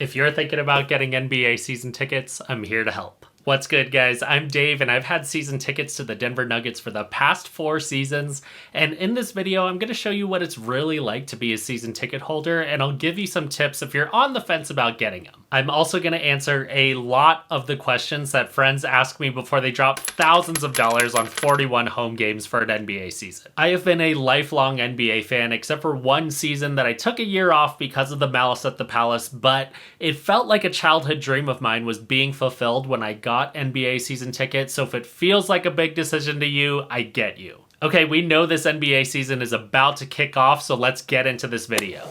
If you're thinking about getting NBA season tickets, I'm here to help. What's good, guys? I'm Dave, and I've had season tickets to the Denver Nuggets for the past 4 seasons, and in this video, I'm going to show you what it's really like to be a season ticket holder, and I'll give you some tips if you're on the fence about getting them. I'm also going to answer a lot of the questions that friends ask me before they drop thousands of dollars on 41 home games for an NBA season. I have been a lifelong NBA fan, except for one season that I took a year off because of the Malice at the Palace, but it felt like a childhood dream of mine was being fulfilled when I got NBA season tickets, so if it feels like a big decision to you, I get you. Okay, we know this NBA season is about to kick off, so let's get into this video.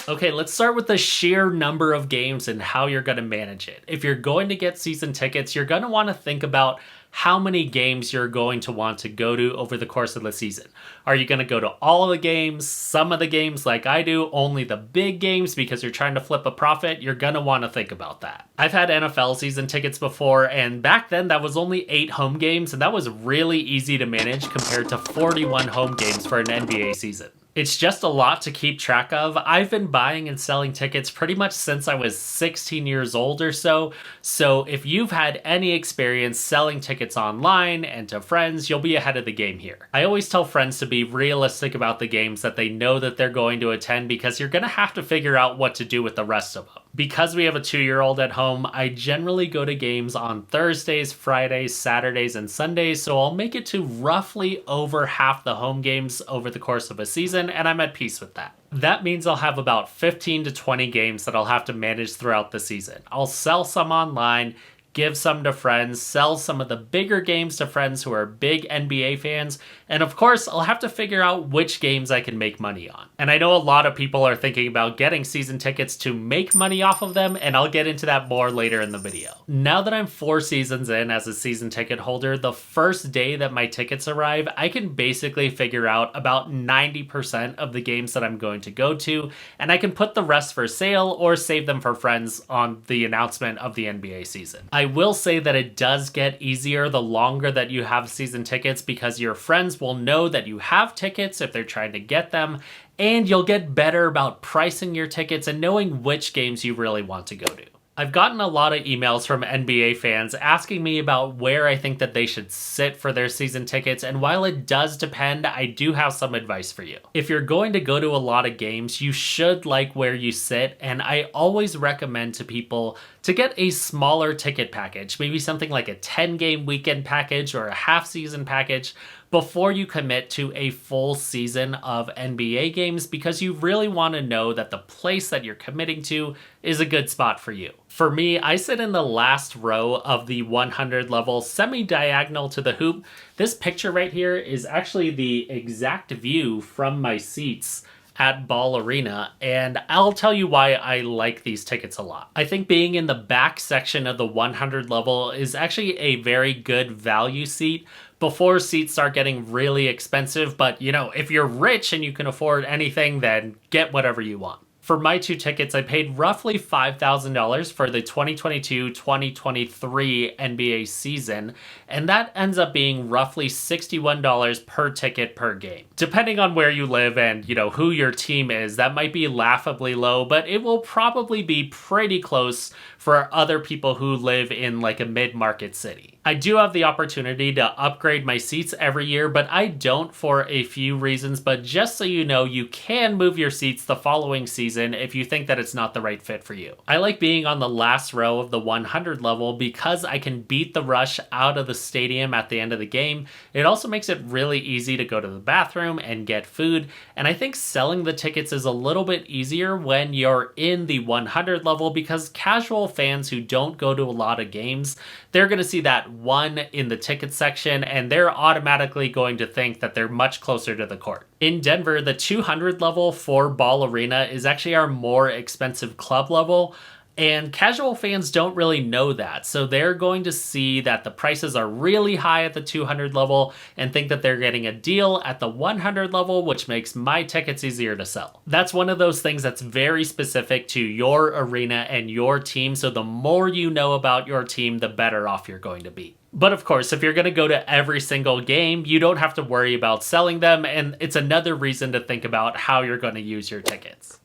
Okay, let's start with the sheer number of games and how you're going to manage it. If you're going to get season tickets, you're going to want to think about how many games you're going to want to go to over the course of the season. Are you going to go to all of the games, some of the games like I do, only the big games because you're trying to flip a profit? You're going to want to think about that. I've had NFL season tickets before, and back then that was only 8 home games, and that was really easy to manage compared to 41 home games for an NBA season. It's just a lot to keep track of. I've been buying and selling tickets pretty much since I was 16 years old or so. So if you've had any experience selling tickets online and to friends, you'll be ahead of the game here. I always tell friends to be realistic about the games that they know that they're going to attend because you're going to have to figure out what to do with the rest of them. Because we have a 2-year-old at home, I generally go to games on Thursdays, Fridays, Saturdays, and Sundays, so I'll make it to roughly over half the home games over the course of a season, and I'm at peace with that. That means I'll have about 15 to 20 games that I'll have to manage throughout the season. I'll sell some online, give some to friends, sell some of the bigger games to friends who are big NBA fans, and of course, I'll have to figure out which games I can make money on. And I know a lot of people are thinking about getting season tickets to make money off of them, and I'll get into that more later in the video. Now that I'm 4 seasons in as a season ticket holder, the first day that my tickets arrive, I can basically figure out about 90% of the games that I'm going to go to, and I can put the rest for sale or save them for friends on the announcement of the NBA season. I will say that it does get easier the longer that you have season tickets because your friends will know that you have tickets if they're trying to get them, and you'll get better about pricing your tickets and knowing which games you really want to go to. I've gotten a lot of emails from NBA fans asking me about where I think that they should sit for their season tickets, and while it does depend, I do have some advice for you. If you're going to go to a lot of games, you should like where you sit, and I always recommend to people to get a smaller ticket package, maybe something like a 10-game weekend package or a half-season package, before you commit to a full season of NBA games because you really want to know that the place that you're committing to is a good spot for you. For me, I sit in the last row of the 100 level, semi-diagonal to the hoop. This picture right here is actually the exact view from my seats at Ball Arena, and I'll tell you why I like these tickets a lot. I think being in the back section of the 100 level is actually a very good value seat before seats start getting really expensive, but you know, if you're rich and you can afford anything, then get whatever you want. For my 2 tickets, I paid roughly $5,000 for the 2022-2023 NBA season, and that ends up being roughly $61 per ticket per game. Depending on where you live and, you know, who your team is, that might be laughably low, but it will probably be pretty close for other people who live in like a mid-market city. I do have the opportunity to upgrade my seats every year, but I don't for a few reasons, but just so you know, you can move your seats the following season if you think that it's not the right fit for you. I like being on the last row of the 100 level because I can beat the rush out of the stadium at the end of the game. It also makes it really easy to go to the bathroom and get food, and I think selling the tickets is a little bit easier when you're in the 100 level because casual fans who don't go to a lot of games, they're going to see that 1 in the ticket section and they're automatically going to think that they're much closer to the court. In Denver, the 200 level for Ball Arena is actually our more expensive club level. And casual fans don't really know that, so they're going to see that the prices are really high at the 200 level and think that they're getting a deal at the 100 level, which makes my tickets easier to sell. That's one of those things that's very specific to your arena and your team, so the more you know about your team, the better off you're going to be. But of course, if you're going to go to every single game, you don't have to worry about selling them, and it's another reason to think about how you're going to use your tickets.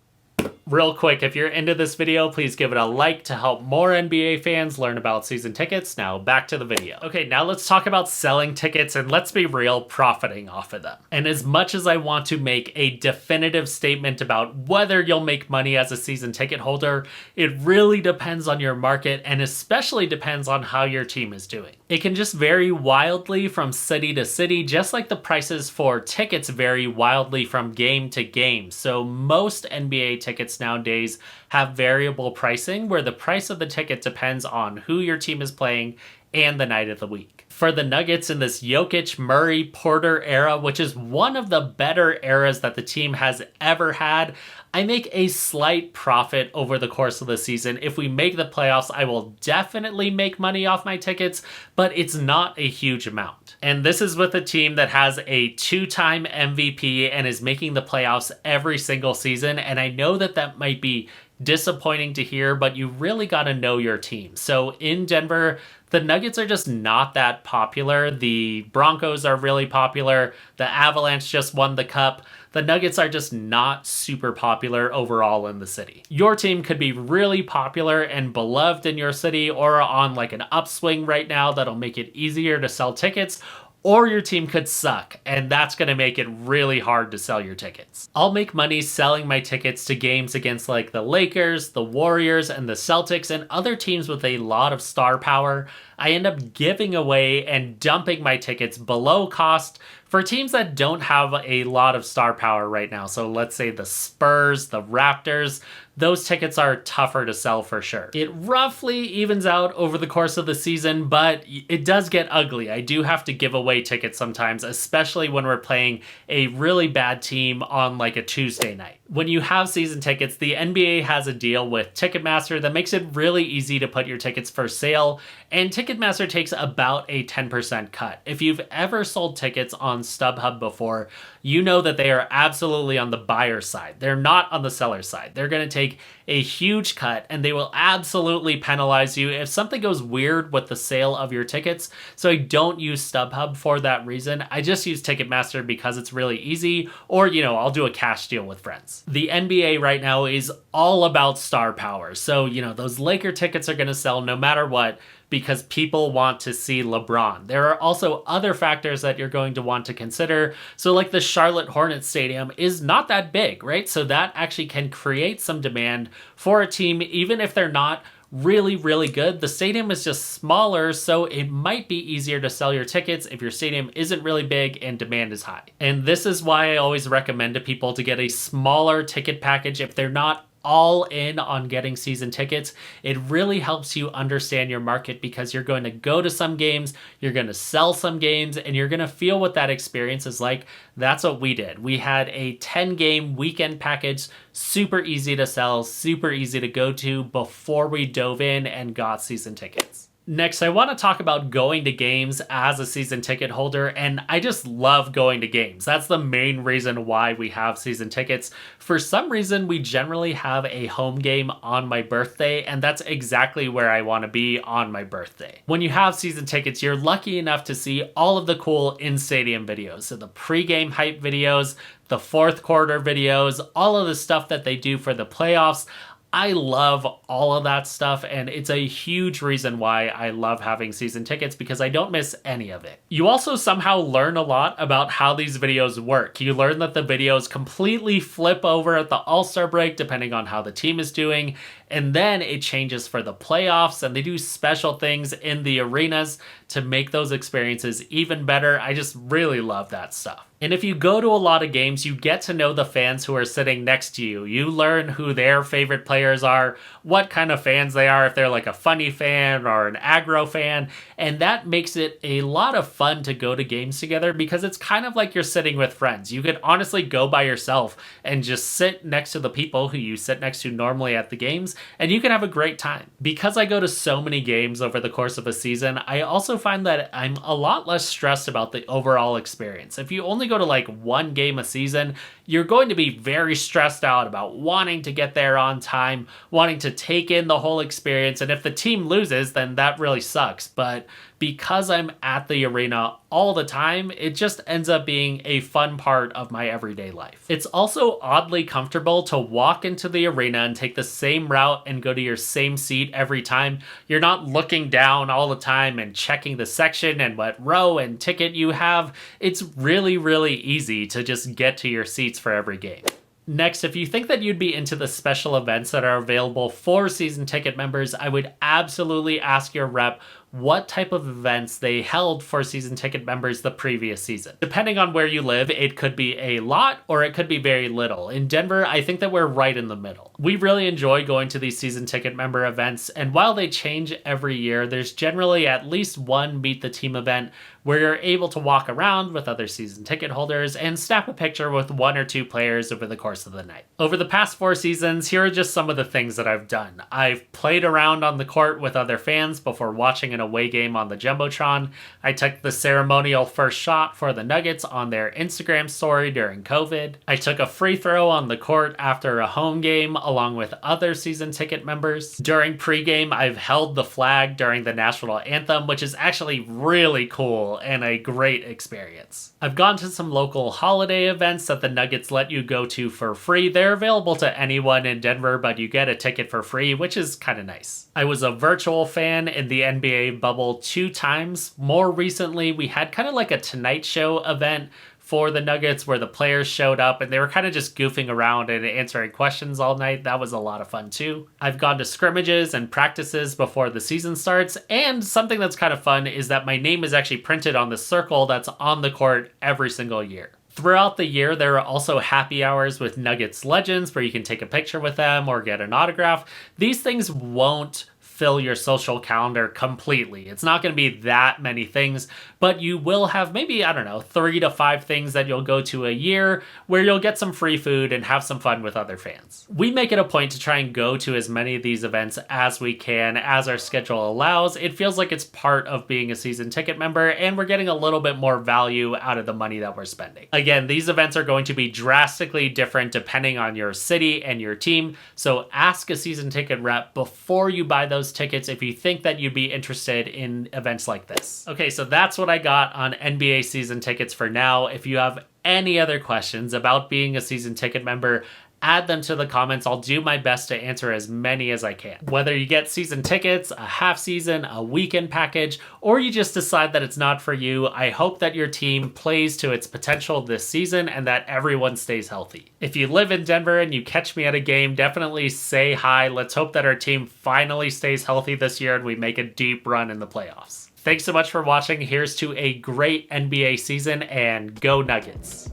Real quick, if you're into this video, please give it a like to help more NBA fans learn about season tickets. Now back to the video. Okay, now let's talk about selling tickets, and let's be real, profiting off of them. And as much as I want to make a definitive statement about whether you'll make money as a season ticket holder, it really depends on your market and especially depends on how your team is doing. It can just vary wildly from city to city, just like the prices for tickets vary wildly from game to game. So most NBA tickets nowadays have variable pricing where the price of the ticket depends on who your team is playing and the night of the week. For the Nuggets in this Jokic, Murray, Porter era, which is one of the better eras that the team has ever had, I make a slight profit over the course of the season. If we make the playoffs, I will definitely make money off my tickets, but it's not a huge amount. And this is with a team that has a two-time MVP and is making the playoffs every single season. And I know that that might be disappointing to hear, but you really got to know your team. So in Denver, the Nuggets are just not that popular. The Broncos are really popular. The Avalanche just won the cup. The Nuggets are just not super popular overall in the city. Your team could be really popular and beloved in your city or on like an upswing right now that'll make it easier to sell tickets, or your team could suck, and that's going to make it really hard to sell your tickets. I'll make money selling my tickets to games against like the Lakers, the Warriors, and the Celtics, and other teams with a lot of star power. I end up giving away and dumping my tickets below cost for teams that don't have a lot of star power right now. So let's say the Spurs, the Raptors, those tickets are tougher to sell for sure. It roughly evens out over the course of the season, but it does get ugly. I do have to give away tickets sometimes, especially when we're playing a really bad team on like a Tuesday night. When you have season tickets, the NBA has a deal with Ticketmaster that makes it really easy to put your tickets for sale, and Ticketmaster takes about a 10% cut. If you've ever sold tickets on StubHub before, you know that they are absolutely on the buyer side. They're not on the seller side. They're going to take a huge cut, and they will absolutely penalize you if something goes weird with the sale of your tickets. So I don't use StubHub for that reason. I just use Ticketmaster because it's really easy, or, you know, I'll do a cash deal with friends. The NBA right now is all about star power. So, you know, those Laker tickets are going to sell no matter what, because people want to see LeBron. There are also other factors that you're going to want to consider. So like the Charlotte Hornets Stadium is not that big, right? So that actually can create some demand for a team, even if they're not really, really good. The stadium is just smaller, so it might be easier to sell your tickets if your stadium isn't really big and demand is high. And this is why I always recommend to people to get a smaller ticket package if they're not all in on getting season tickets. It really helps you understand your market because you're going to go to some games, you're going to sell some games, and you're going to feel what that experience is like. That's what we did. We had a 10-game weekend package, super easy to sell, super easy to go to before we dove in and got season tickets. Next, I want to talk about going to games as a season ticket holder, and I just love going to games. That's the main reason why we have season tickets. For some reason, we generally have a home game on my birthday, and that's exactly where I want to be on my birthday. When you have season tickets, you're lucky enough to see all of the cool in-stadium videos. So the pregame hype videos, the fourth quarter videos, all of the stuff that they do for the playoffs. I love all of that stuff, and it's a huge reason why I love having season tickets because I don't miss any of it. You also somehow learn a lot about how these videos work. You learn that the videos completely flip over at the All-Star break depending on how the team is doing, and then it changes for the playoffs, and they do special things in the arenas to make those experiences even better. I just really love that stuff. And if you go to a lot of games, you get to know the fans who are sitting next to you. You learn who their favorite players are, what kind of fans they are, if they're like a funny fan or an aggro fan. And that makes it a lot of fun to go to games together because it's kind of like you're sitting with friends. You could honestly go by yourself and just sit next to the people who you sit next to normally at the games, and you can have a great time. Because I go to so many games over the course of a season, I also find that I'm a lot less stressed about the overall experience. If you only go to like one game a season, you're going to be very stressed out about wanting to get there on time, wanting to take in the whole experience, and if the team loses, then that really sucks. But because I'm at the arena all the time, it just ends up being a fun part of my everyday life. It's also oddly comfortable to walk into the arena and take the same route and go to your same seat every time. You're not looking down all the time and checking the section and what row and ticket you have. It's really, really easy to just get to your seats for every game. Next, if you think that you'd be into the special events that are available for season ticket members, I would absolutely ask your rep what type of events they held for season ticket members the previous season. Depending on where you live, it could be a lot or it could be very little. In Denver, I think that we're right in the middle. We really enjoy going to these season ticket member events, and while they change every year, there's generally at least one Meet the Team event where you're able to walk around with other season ticket holders and snap a picture with one or two players over the course of the night. Over the past 4 seasons, here are just some of the things that I've done. I've played around on the court with other fans before watching an away game on the Jumbotron. I took the ceremonial first shot for the Nuggets on their Instagram story during COVID. I took a free throw on the court after a home game along with other season ticket members. During pregame, I've held the flag during the national anthem, which is actually really cool and a great experience. I've gone to some local holiday events that the Nuggets let you go to for free. They're available to anyone in Denver, but you get a ticket for free, which is kind of nice. I was a virtual fan in the NBA bubble 2 times. More recently, we had kind of like a Tonight Show event for the Nuggets where the players showed up and they were kind of just goofing around and answering questions all night. That was a lot of fun too. I've gone to scrimmages and practices before the season starts, and something that's kind of fun is that my name is actually printed on the circle that's on the court every single year. Throughout the year, there are also happy hours with Nuggets legends where you can take a picture with them or get an autograph. These things won't fill your social calendar completely. It's not going to be that many things, but you will have maybe, 3 to 5 things that you'll go to a year where you'll get some free food and have some fun with other fans. We make it a point to try and go to as many of these events as we can, as our schedule allows. It feels like it's part of being a season ticket member, and we're getting a little bit more value out of the money that we're spending. Again, these events are going to be drastically different depending on your city and your team, so ask a season ticket rep before you buy those tickets if you think that you'd be interested in events like this. Okay, so that's what I got on NBA season tickets for now. If you have any other questions about being a season ticket member, add them to the comments. I'll do my best to answer as many as I can. Whether you get season tickets, a half season, a weekend package, or you just decide that it's not for you, I hope that your team plays to its potential this season and that everyone stays healthy. If you live in Denver and you catch me at a game, definitely say hi. Let's hope that our team finally stays healthy this year and we make a deep run in the playoffs. Thanks so much for watching. Here's to a great NBA season, and go Nuggets.